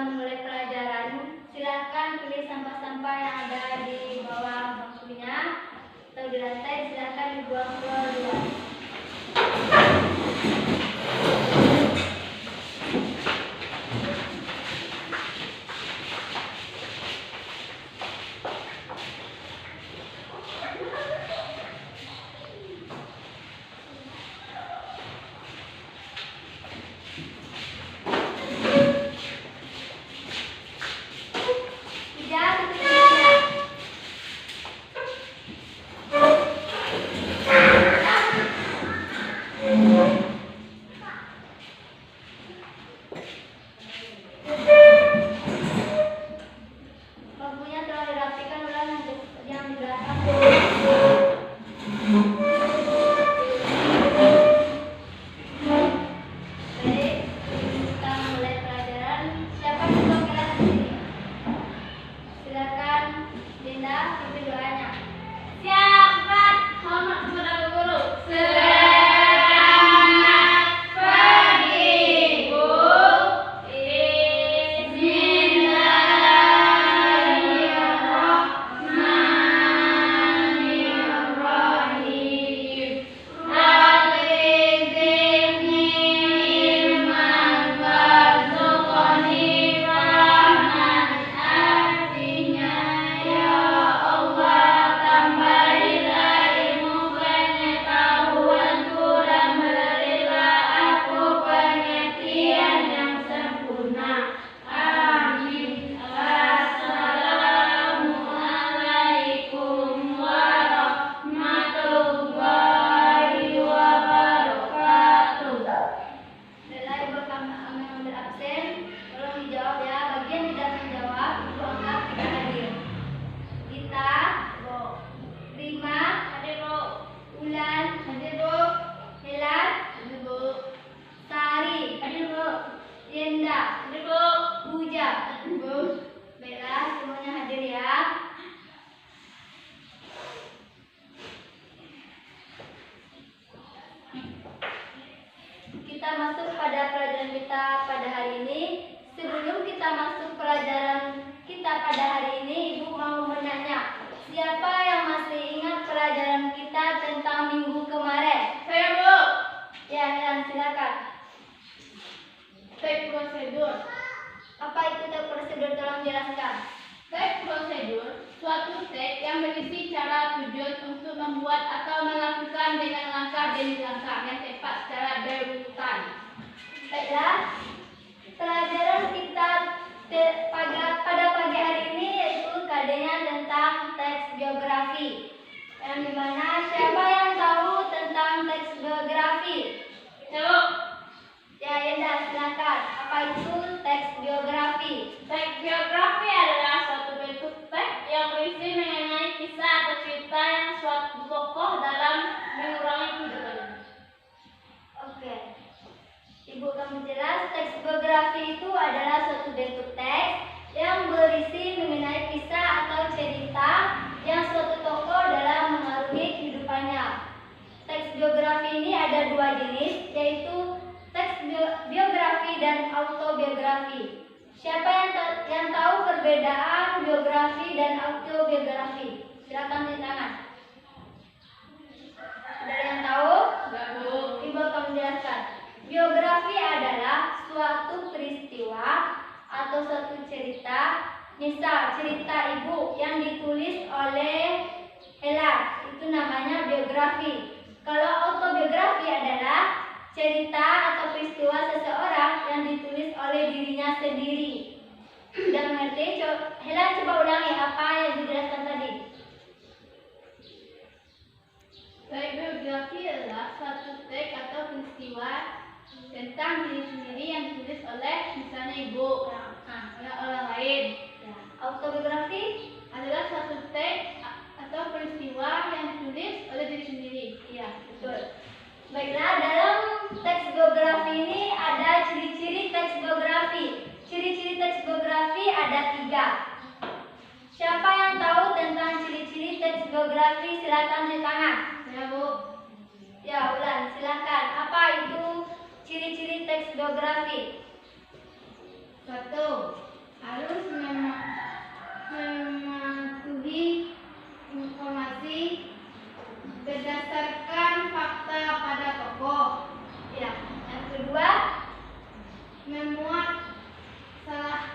memulai pelajaran. Silahkan pilih sampah-sampah yang ada di bawah bangkunya atau di lantai, silahkan dibuang ke luar. Bangkunya telah dirapikan ulang yang di belakang. Baik, kita mulai pelajaran. Siapa ketua kelas di sini? Silakan Dinda pimpin doanya. Siapkan hormat kepada guru. Baiklah, semuanya hadir ya. Kita masuk pada pelajaran kita pada hari ini. Sebelum kita masuk pelajaran kita pada hari ini, Ibu mau menanya, siapa yang masih ingat pelajaran kita tentang minggu kemarin? Saya, Bu. Ya, Helan, silakan. Teks prosedur. Apa itu teks prosedur? Tolong jelaskan. Teks prosedur, suatu teks yang berisi cara tujuan untuk membuat atau melakukan dengan langkah demi langkah yang tepat secara berurutan. Baiklah, pelajaran kita pada pagi hari ini yaitu KD-nya tentang teks geografi. Yang dimana siapa yang tahu tentang teks geografi? Yuk. Ya, Yenda, silakan. Apa itu teks geografi? Teks geografi adalah suatu bentuk teks yang berisi mengenai kisah atau cerita yang suatu tokoh dalam mengurangi kehidupannya. Oke. Ibu kamu jelas, teks geografi itu adalah suatu bentuk teks yang berisi mengenai kisah atau cerita yang suatu tokoh dalam mengarungi kehidupannya. Teks geografi ini ada dua jenis, yaitu teks biografi dan autobiografi. Siapa yang tahu perbedaan biografi dan autobiografi? Silakan di tangan. Ada yang tahu? Enggak, Bu. Ibu akan menjelaskan. Biografi adalah suatu peristiwa atau suatu cerita, misal cerita ibu yang ditulis oleh Helan, itu namanya biografi. Kalau autobiografi adalah cerita atau peristiwa seseorang yang ditulis oleh dirinya sendiri. Sudah mengerti? Helan, coba ulangi apa yang dijelaskan tadi. Teks biografi adalah suatu teks atau peristiwa tentang diri sendiri yang ditulis oleh misalnya ibu, oleh orang lain. Ya. Autobiografi Adalah suatu teks atau peristiwa yang ditulis oleh diri sendiri. iya, betul. Baiklah, dalam teks biografi ini ada ciri-ciri teks biografi. Ciri-ciri teks biografi ada 3. Siapa yang tahu tentang ciri-ciri teks biografi? Silakan di tangan. Ya, Bu. Ya, Ulan, silakan. Apa itu ciri-ciri teks biografi? 1. Harus mematuhi informasi berdasarkan fakta pada tokoh. Ya. Yang kedua, Memuat salah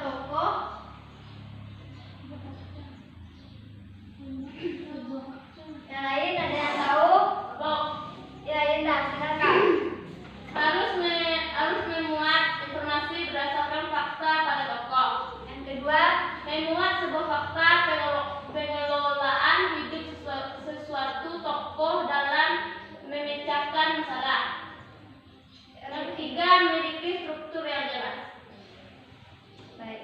tokoh. yang lain ada yang tahu? Ya, Indah, silakan. Harus memuat informasi berdasarkan fakta pada tokoh. Yang kedua, Memuat sebuah fakta pengelolaan hidup sesuatu tokoh dalam memecahkan masalah. Yang ketiga, memiliki struktur yang jelas. baik.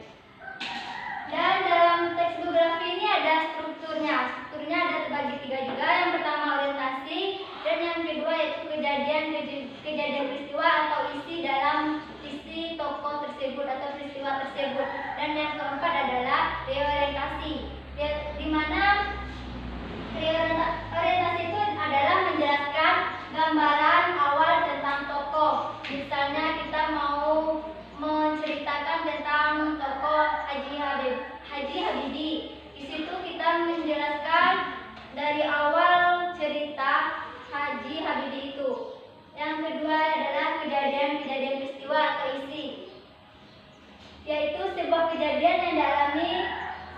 Dan dalam teks biografi ini ada strukturnya. Strukturnya ada terbagi 3 juga. Yang pertama orientasi, dan yang kedua yaitu kejadian peristiwa atau isi tokoh tersebut atau peristiwa tersebut. Dan yang keempat adalah reorientasi, di mana orientasi itu adalah menjelaskan gambaran awal tentang tokoh. Misalnya kita mau menceritakan tentang tokoh Haji Habibie. Di situ kita menjelaskan dari awal cerita Haji Habibie itu. Yang kedua adalah kejadian peristiwa atau isi, yaitu sebuah kejadian yang dialami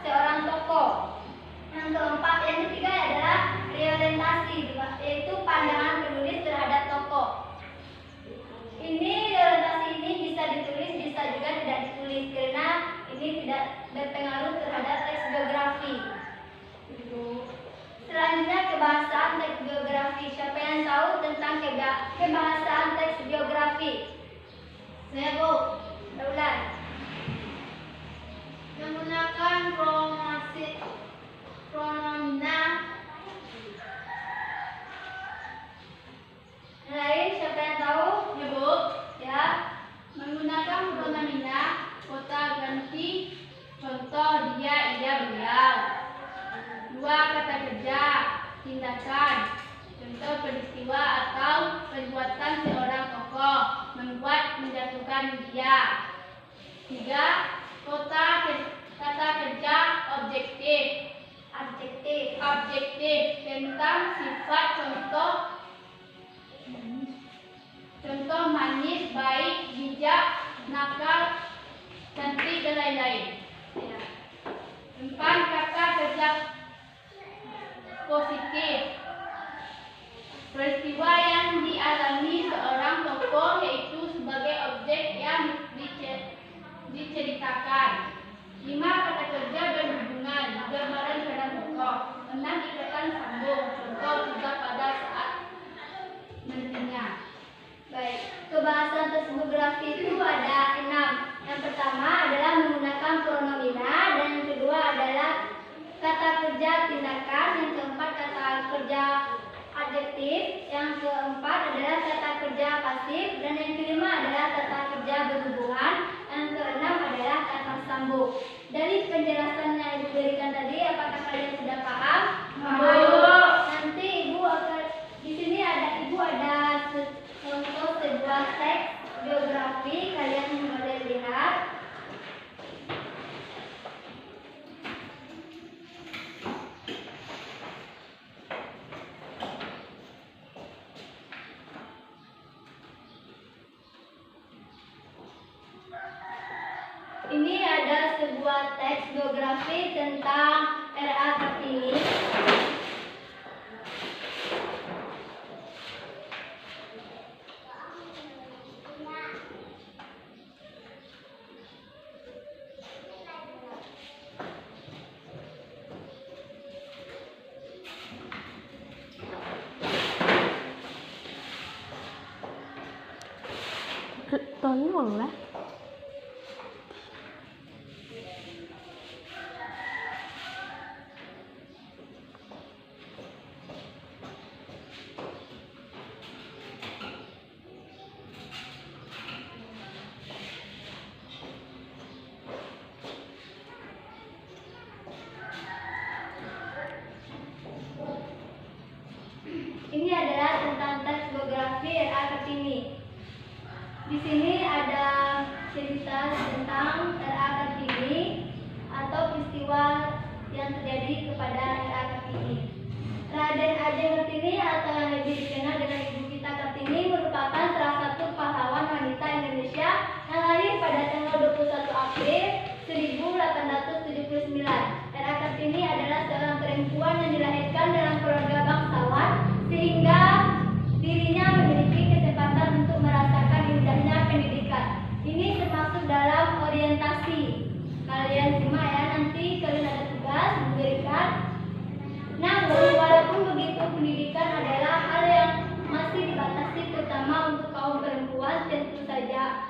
seorang tokoh. Yang ketiga adalah reorientasi, yaitu pandangan penulis terhadap tokoh. Reorientasi ini bisa ditulis, bisa juga tidak ditulis, karena ini tidak berpengaruh terhadap teks biografi. Selanjutnya kebahasaan teks biografi. Siapa yang tahu tentang kebahasaan teks biografi? Saya, Bu. Daulat. Menggunakan pronomina. Lain, siapa yang tahu? Ya, Bu. Ya. Menggunakan pronomina, kota ganti. Contoh dia, ia, beliau. 2. Kata kerja, tindakan. Contoh peristiwa atau perbuatan seorang tokoh, membuat, menjatuhkan dia. 3. Kata kerja objektif. Tentang sifat, contoh manis, baik, bijak, nakal, cantik, dan lain-lain. 4. Kata kerja positif. Peristiwa yang dialami seorang tokoh, yaitu sebagai objek yang diceritakan. 5. Kata kerja berhubungan, gambaran pada tokoh. 6. Ikatan sambung, contoh juga pada saat nantinya. Baik, kebahasan teks biografi itu ada 6. Yang pertama adalah menggunakan pronomina, dan yang kedua adalah kata kerja tindakan, yang keempat kata kerja adjektif, yang keempat adalah kata kerja pasif, dan yang kelima adalah kata kerja berhubungan, yang keenam adalah kata sambung. Dari penjelasan yang Ibu berikan tadi, apakah kalian sudah paham? Nanti Ibu akan di sini Ibu ada contoh sebuah teks biografi, kalian boleh lihat. Ini ada sebuah teks biografi tentang R.A. Kartini. Tolong lah. Ini adalah tentang teks biografi R.A. Kartini. Di sini ada cerita tentang RA Kartini atau peristiwa yang terjadi kepada RA Kartini. Raden Ajeng Kartini atau yang lebih dikenal dengan Ibu kita Kartini merupakan salah satu pahlawan wanita Indonesia yang lahir pada tanggal 21 April 1879. RA Kartini adalah seorang perempuan yang dilahirkan dalam keluarga bangsawan sehingga dirinya memiliki kesempatan untuk merasakan indahnya pendidikan. Ini termasuk dalam orientasi. Kalian simak ya, nanti kalian ada tugas memberikan. Namun walaupun begitu, pendidikan adalah hal yang masih dibatasi terutama untuk kaum perempuan tentu saja.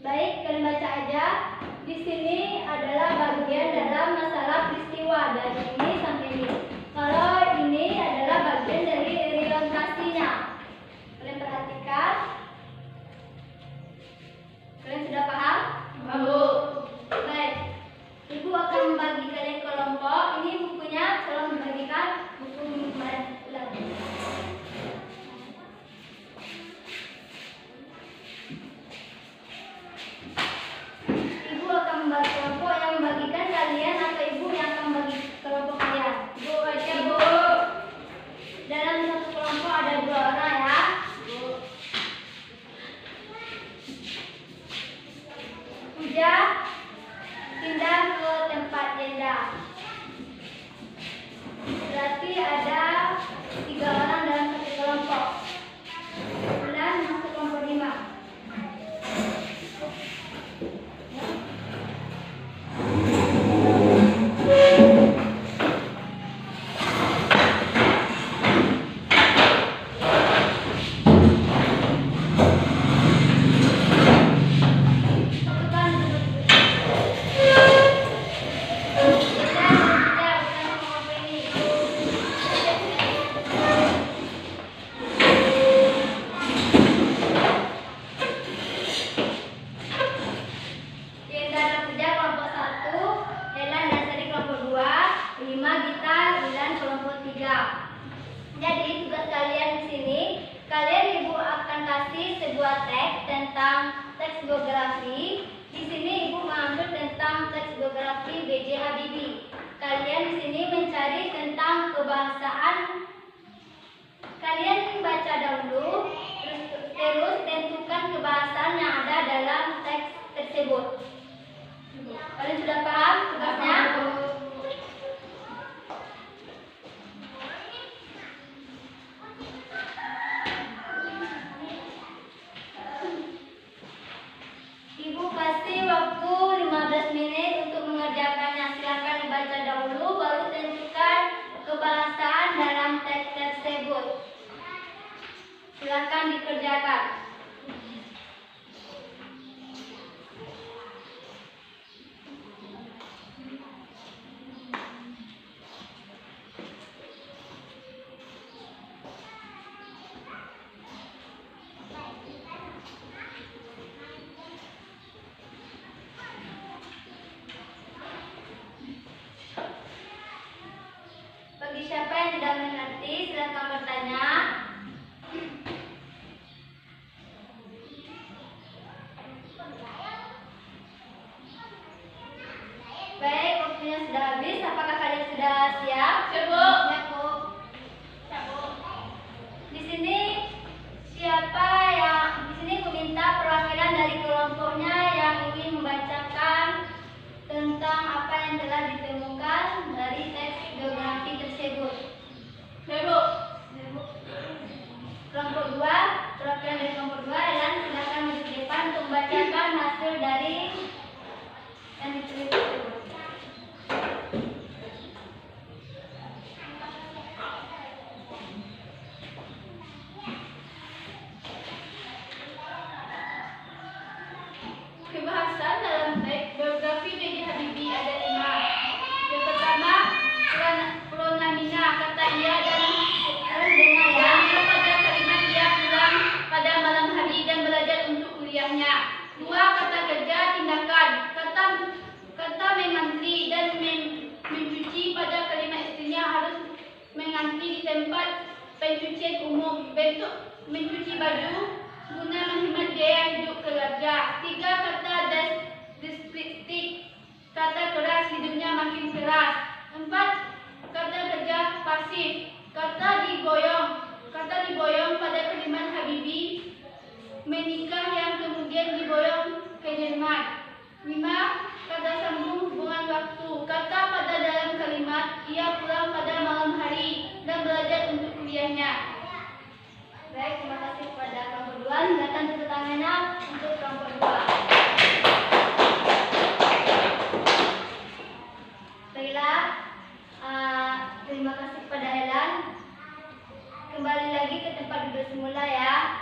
Baik, kalian baca aja. Di sini adalah bagian dalam masalah peristiwa dari ini sampai ini. Kalau ini adalah bagian dari orientasinya. Kalian perhatikan. Kalian sudah paham? Baik. Ibu akan membagi kalian kelompok. Ini bukunya tolong dibagikan buku kemarin. Ibu akan membagi kelompok. Yang membagikan kalian atau ibu yang akan membagi kelompok kalian? Ibu aja, Bu. Dalam satu kelompok ada 2 orang ya. Udah pindah ke tempat jenda. Berarti ada 3 orang dalam satu kelompok. Bulan masuk kelompok 5. Jadi tugas kalian di sini, kalian ibu akan kasih sebuah teks tentang teks biografi. Di sini ibu mengambil tentang teks biografi B.J. Habibie. Kalian di sini mencari tentang kebahasaan. Kalian baca dahulu, terus tentukan kebahasaan yang ada dalam teks tersebut. Kalian sudah paham tugasnya? Ibu kasih waktu 15 menit untuk mengerjakannya. Silakan dibaca dahulu, baru tentukan kebahasaan dalam teks tersebut. Silakan dikerjakan. Bagi siapa yang tidak mengerti, silakan bertanya. Baik, waktunya sudah habis. Apakah kalian sudah siap? Siap, Bu. Di sini siapa yang di sini aku minta perwakilan dari kelompoknya yang ingin membacakan tentang apa yang telah ditemukan dari teks biografi tersebut. Bu. Kelompok 2, perwakilan dari kelompok 2 dan silakan maju ke depan untuk membacakan hasil dari yang ditulis tersebut. Kebahasaan dalam teks biografi B.J. Habibie ada 5. Yang pertama, Pronamina, kata ia dan dengar ya. Pada kalimat ia pulang pada malam hari dan belajar untuk kuliahnya. 2, kata kerja, tindakan, kata mengantri dan mencuci. Pada kalimat istrinya harus mengantri di tempat pencucian umum. Bentuk mencuci baju guna menghemat biaya hidup keluarga. 3, kata stick. Kata keras hidungnya makin keras. 4. Kata gajah pasif. Kata diboyong pada kalimat Habibie menikah yang kemudian diboyong ke Jerman. 5. Kata sambung hubungan waktu. Kata pada dalam kalimat ia pulang pada malam hari dan belajar untuk kuliahnya. Baik, terima kasih kepada kelompok 2. Silakan tepuk tangannya untuk kelompok 2. Baiklah, terima kasih kepada Helan. Kembali lagi ke tempat duduk semula ya.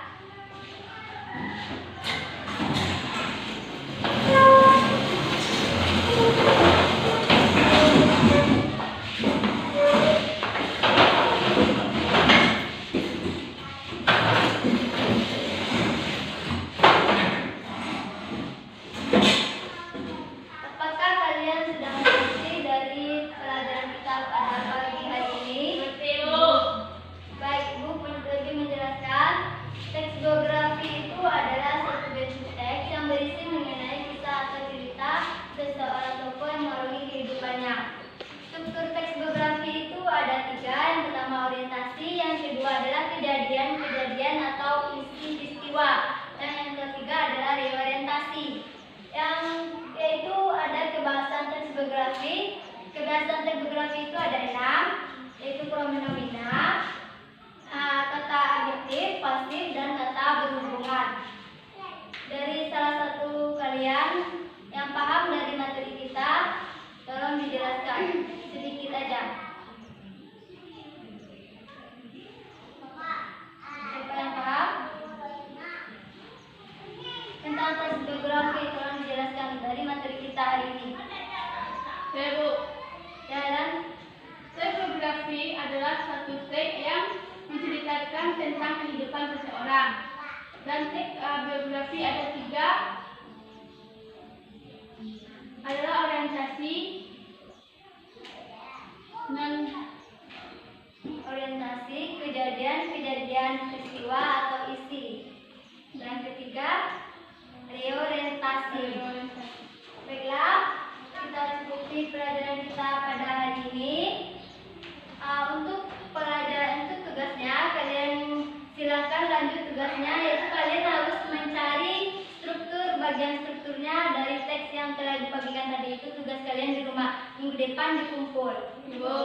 Apakah kalian sudah mengerti dari pelajaran kita pada pagi hari ini? Baik, Ibu lagi menjelaskan. Teks biografi itu adalah suatu bentuk teks yang berisi mengenai kisah atau cerita seseorang tokoh yang mengarungi kehidupannya. Struktur teks biografi itu ada 3. Yang pertama orientasi, yang kedua adalah kejadian-kejadian atau isi peristiwa, dan yang ketiga adalah reorientasi. Yaitu ada kebahasan teks biografi. Kebahasan teks biografi itu ada 6, yaitu pronomina, kata adjektif, pasif, dan kata berhubungan. Dari salah satu kalian yang paham dari materi kita, tolong dijelaskan sedikit aja. Siapa yang paham tentang teks biografi, tolong dijelaskan dari materi kita hari ini. Ya, Bu. Ya, Helan? Teks biografi adalah suatu teks yang menceritakan tentang kehidupan seseorang. Dan teks biografi ada 3, adalah orientasi, kejadian, peristiwa atau isi. Dan ketiga, reorientasi. Baiklah, kita cukupi pelajaran kita pada hari ini. Untuk tugasnya, kalian silakan lanjut tugasnya, yaitu kalian harus mencari bagian strukturnya dari teks yang telah dibagikan tadi. Itu tugas kalian di rumah. Minggu depan dikumpul. Ibu.